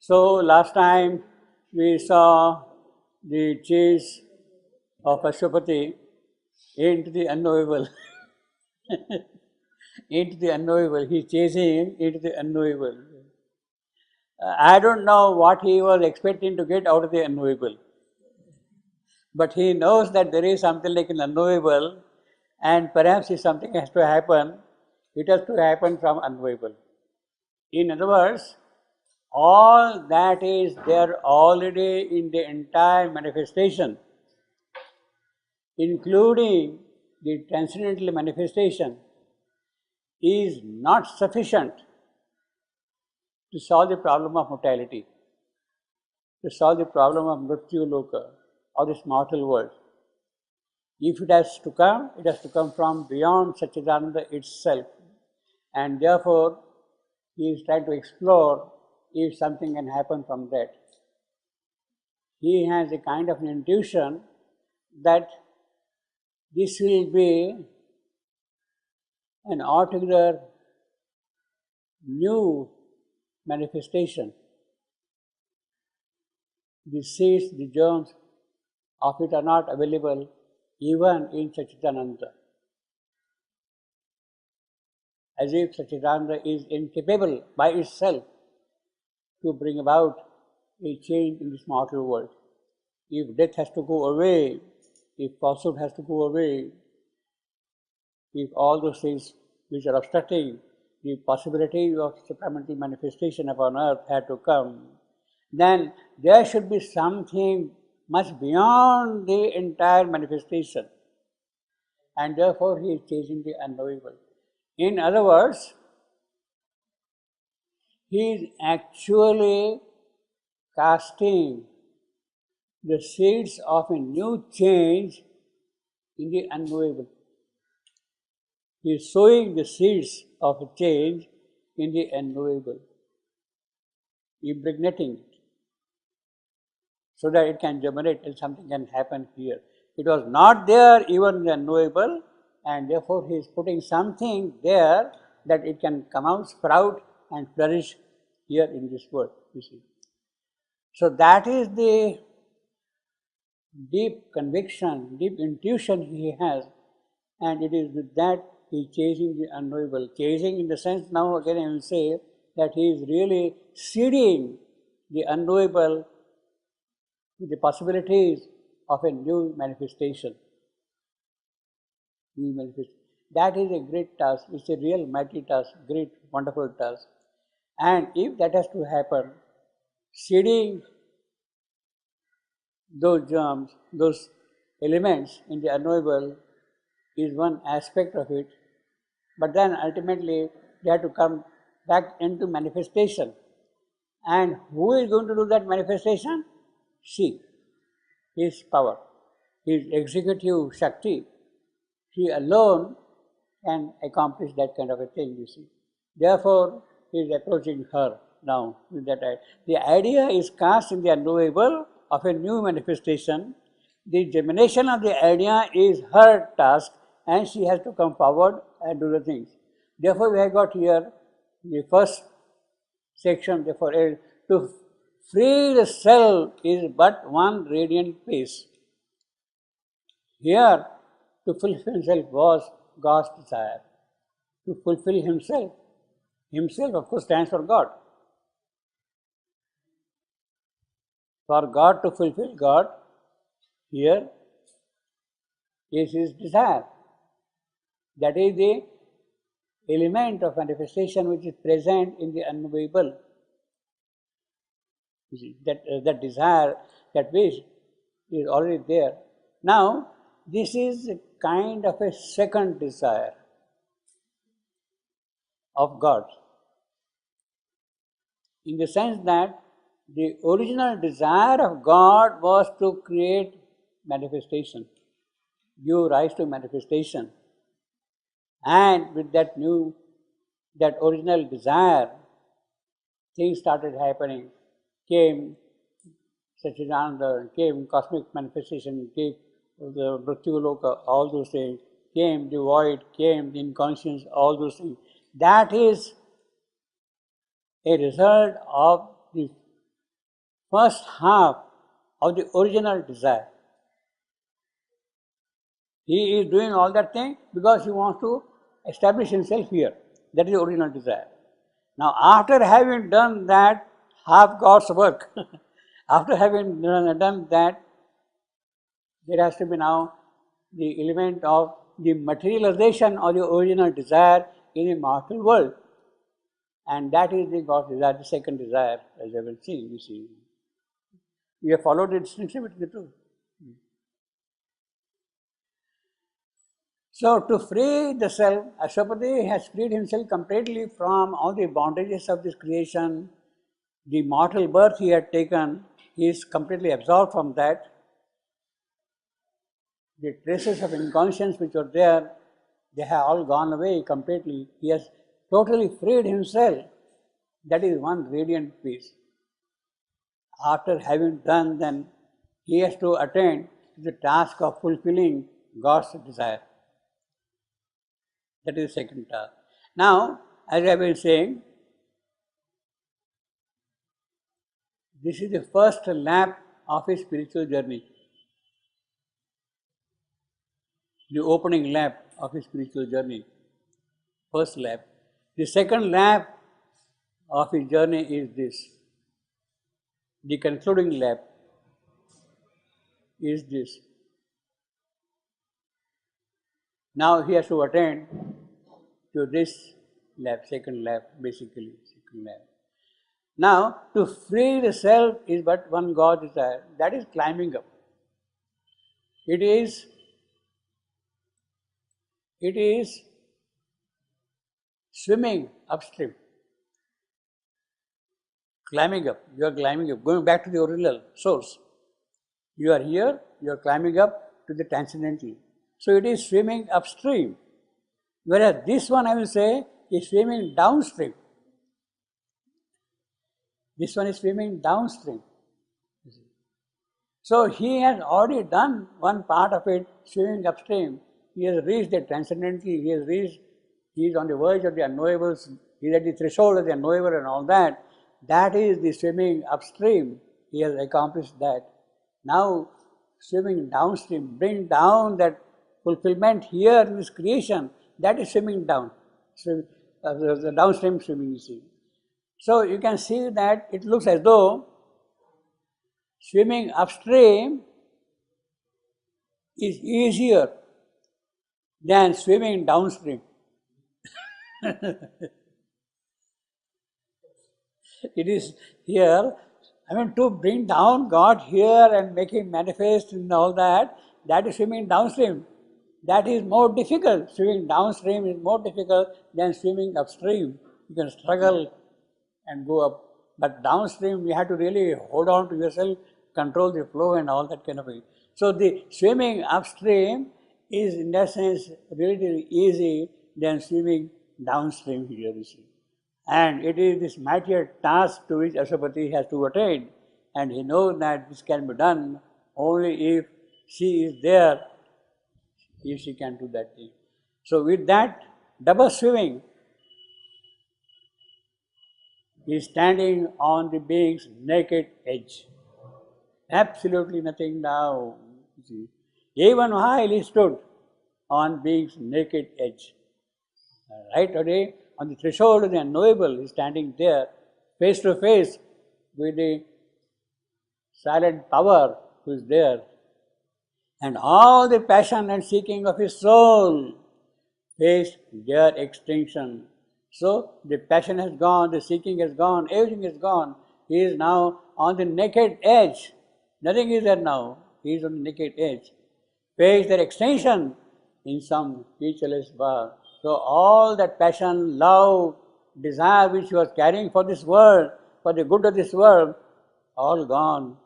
So last time we saw the chase of Ashwapati into the unknowable. Into the unknowable. He's chasing him into the unknowable. I don't know what he was expecting to get out of the unknowable. But he knows that there is something like an unknowable, and perhaps if something has to happen, it has to happen from unknowable. In other words, all that is there already in the entire manifestation, including the transcendental manifestation, is not sufficient to solve the problem of mortality, to solve the problem of Mrityu Loka, or this mortal world. If it has to come from beyond Satchidananda itself. And therefore, he is trying to explore if something can happen from that. He has a kind of an intuition that this will be an altogether new manifestation. The seeds, the germs of it are not available even in Satchidananda. As if Satchidananda is incapable by itself to bring about a change in this mortal world. If death has to go away, if falsehood has to go away, if all those things which are obstructing the possibility of supramental manifestation upon earth had to come, then there should be something much beyond the entire manifestation. And therefore he is chasing the unknowable. In other words, he is actually casting the seeds of a new change in the unknowable. He is sowing the seeds of a change in the unknowable, impregnating it, so that it can germinate and something can happen here. It was not there even in the unknowable, and therefore he is putting something there that it can come out, sprout and flourish here in this world, you see. So that is the deep conviction, deep intuition he has, and it is with that he is chasing the unknowable. Chasing in the sense, now again I will say, that he is really seeding the unknowable with the possibilities of a new manifestation. New manifestation. That is a great task. It's a real mighty task, great, wonderful task. And if that has to happen, seeding those germs, those elements in the unknowable is one aspect of it, but then ultimately they have to come back into manifestation. And who is going to do that manifestation? She, his power, his executive Shakti. She alone can accomplish that kind of a thing, you see. Therefore, he is approaching her now with that idea. The idea is cast in the unknowable of a new manifestation. The germination of the idea is her task, and she has to come forward and do the things. Therefore, we have got here the first section, therefore, to free the self is but one radiant place. Here, to fulfill himself was God's desire. To fulfill himself, himself of course stands for God. For God to fulfill God, here is his desire. That is the element of manifestation which is present in the unknowable. That desire, that wish is already there. Now, this is a kind of a second desire of God, in the sense that the original desire of God was to create manifestation, give rise to manifestation. And with that original desire, things started happening. Came Satchidananda, came cosmic manifestation, came the Mrityu Loka, all those things, came the void, came the inconscience, all those things. That is a result of the first half of the original desire. He is doing all that thing because he wants to establish himself here. That is the original desire. Now, after having done that half God's work, after having done that, there has to be now the element of the materialization of the original desire in the material world. And that is the God's desire, the second desire, as you have seen, you see. You have followed the distinction between the two. So, to free the self, Ashwapati has freed himself completely from all the bondages of this creation. The mortal birth he had taken, he is completely absorbed from that. The traces of inconscience which were there, they have all gone away completely. He has totally freed himself. That is one radiant peace. After having done, then he has to attain to the task of fulfilling God's desire. That is the second task. Now, as I have been saying, this is the first lap of his spiritual journey. The opening lap of his spiritual journey. First lap. The second lap of his journey is this. The concluding lap is this. Now he has to attain to this lap, second lap, basically, second lap. Now, to free the self is but one God desire, that is climbing up. It is swimming upstream. Climbing up, you are climbing up, going back to the original source. You are here, you are climbing up to the transcendental. So it is swimming upstream. Whereas this one, I will say, is swimming downstream. This one is swimming downstream. So he has already done one part of it, swimming upstream. He has reached the transcendental, he is on the verge of the unknowables, he is at the threshold of the unknowable and all that. That is the swimming upstream. He has accomplished that. Now, swimming downstream, bring down that fulfillment here in this creation, that is swimming down. The downstream swimming, you see. So, you can see that it looks as though swimming upstream is easier than swimming downstream. It is here, to bring down God here and make Him manifest and all that, that is swimming downstream. That is more difficult. Swimming downstream is more difficult than swimming upstream. You can struggle and go up. But downstream, you have to really hold on to yourself, control the flow and all that kind of thing. So the swimming upstream is in that sense relatively easy than swimming downstream here, you see. And it is this mightier task to which Ashwapati has to attain. And he knows that this can be done only if she is there, if she can do that thing. So with that double swimming, he is standing on the being's naked edge. Absolutely nothing now. You see. Even while he stood on being's naked edge. Right today, on the threshold of the unknowable, he is standing there, face to face with the silent power who is there. And all the passion and seeking of his soul faced their extinction. So the passion has gone, the seeking has gone, everything is gone. He is now on the naked edge. Nothing is there now. He is on the naked edge. Faced their extinction in some featureless bar. So all that passion, love, desire which he was carrying for this world, for the good of this world, all gone.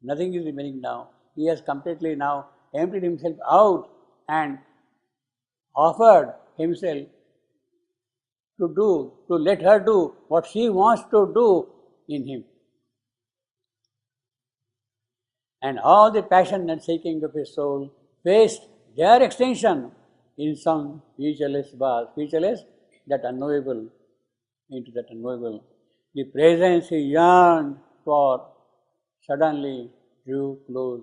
Nothing is remaining now. He has completely now emptied himself out and offered himself to let her do what she wants to do in him. And all the passion and seeking of his soul faced their extinction in some featureless bar. Featureless, that unknowable, into that unknowable. The presence he yearned for suddenly drew close.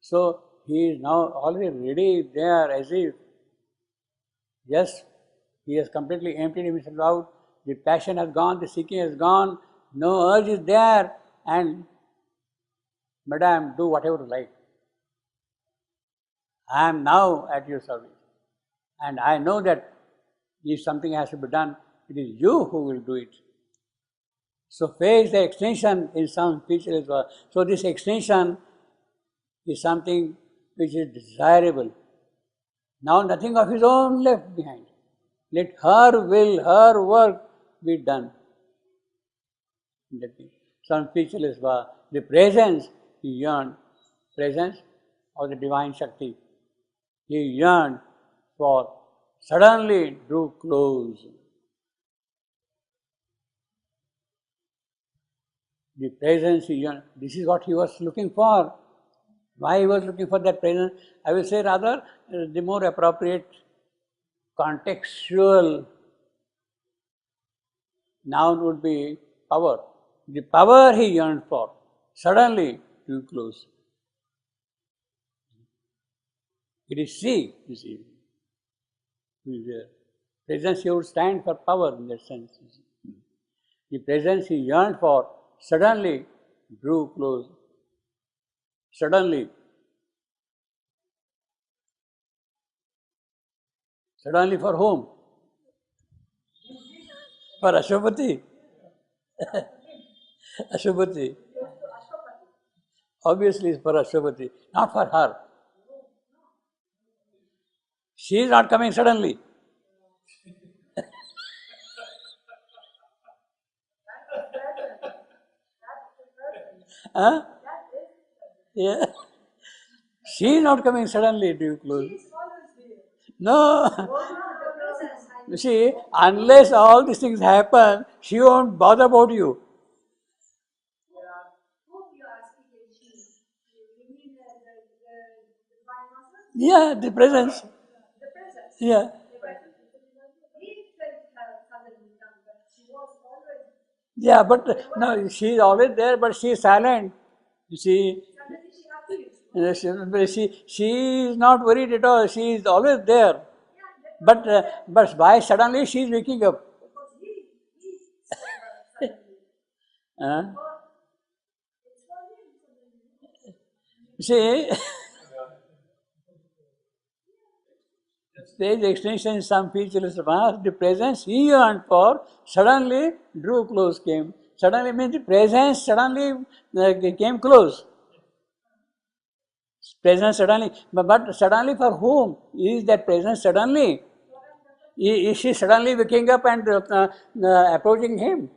So he is now already ready there as if, yes, he has completely emptied himself out, the passion has gone, the seeking has gone, no urge is there, and Madam, do whatever you like. I am now at your service. And I know that if something has to be done, it is you who will do it. So face the extension in some feature as well. So this extension is something which is desirable. Now nothing of his own left behind. Let her will, her work be done. Some feature as well. The presence he yearned, presence of the divine Shakti. He yearned for, suddenly drew close. The presence he yearned, this is what he was looking for. Why he was looking for that presence? I will say rather the more appropriate contextual noun would be power. The power he yearned for, suddenly drew close. It is she, you see, who is there. Presence, he would stand for power in that sense. The presence he yearned for suddenly drew close. Suddenly. Suddenly for whom? For Ashwapati. Ashwapati. Obviously it's for Ashwapati, not for her. She is not coming suddenly. Huh? Yeah. She is not coming suddenly to you close. No. You see, unless all these things happen, she won't bother about you. Yeah, the presence. Yeah. Yeah, but no, she is always there, but she is silent. You see, she is not worried at all. She is always there. But why suddenly she is waking up? Uh, see, stage extension in some featureless mass, the presence he yearned for suddenly drew close came. Suddenly means the presence suddenly came close. Presence suddenly, but suddenly for whom? Is that presence suddenly? Is she suddenly waking up and approaching him?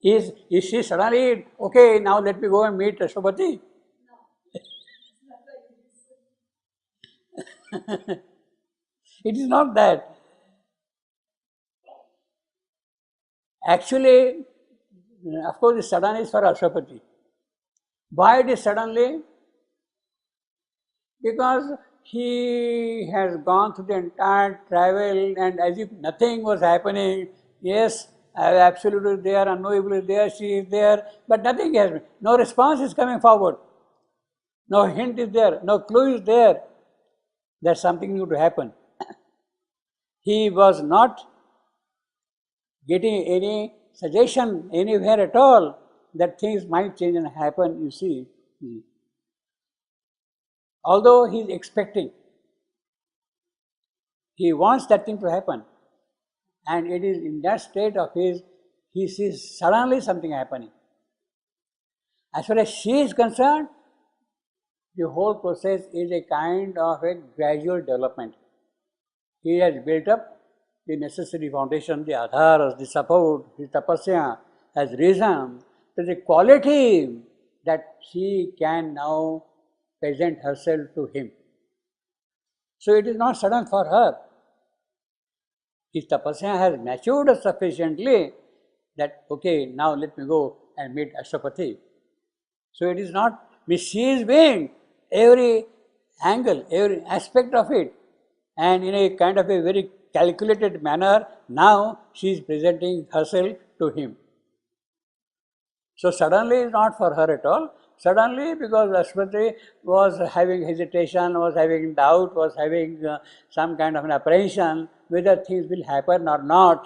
Is she suddenly, okay, now let me go and meet Ashwapati? It is not that. Actually, of course, the sudden is for Ashwapati. Why it is suddenly? Because he has gone through the entire travel and as if nothing was happening. Yes, absolutely there, unknowably there, she is there, but nothing has been. No response is coming forward. No hint is there, no clue is there that something new to happen. He was not getting any suggestion anywhere at all that things might change and happen, you see. Although he is expecting, he wants that thing to happen. And it is in that state of his, he sees suddenly something happening. As far as she is concerned, the whole process is a kind of a gradual development. He has built up the necessary foundation, the adharas, the support, the tapasya has risen to the quality that she can now present herself to him. So it is not sudden for her. His tapasya has matured sufficiently that, okay, now let me go and meet Ashwapati. So it is not, she is being every angle, every aspect of it, and in a kind of a very calculated manner, now she is presenting herself to him. So suddenly is not for her at all. Suddenly, because Ashwati was having hesitation, was having doubt, was having some kind of an apprehension whether things will happen or not,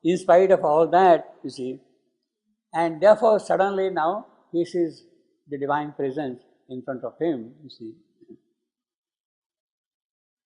in spite of all that, you see. And therefore, suddenly now he sees the divine presence in front of him, you see.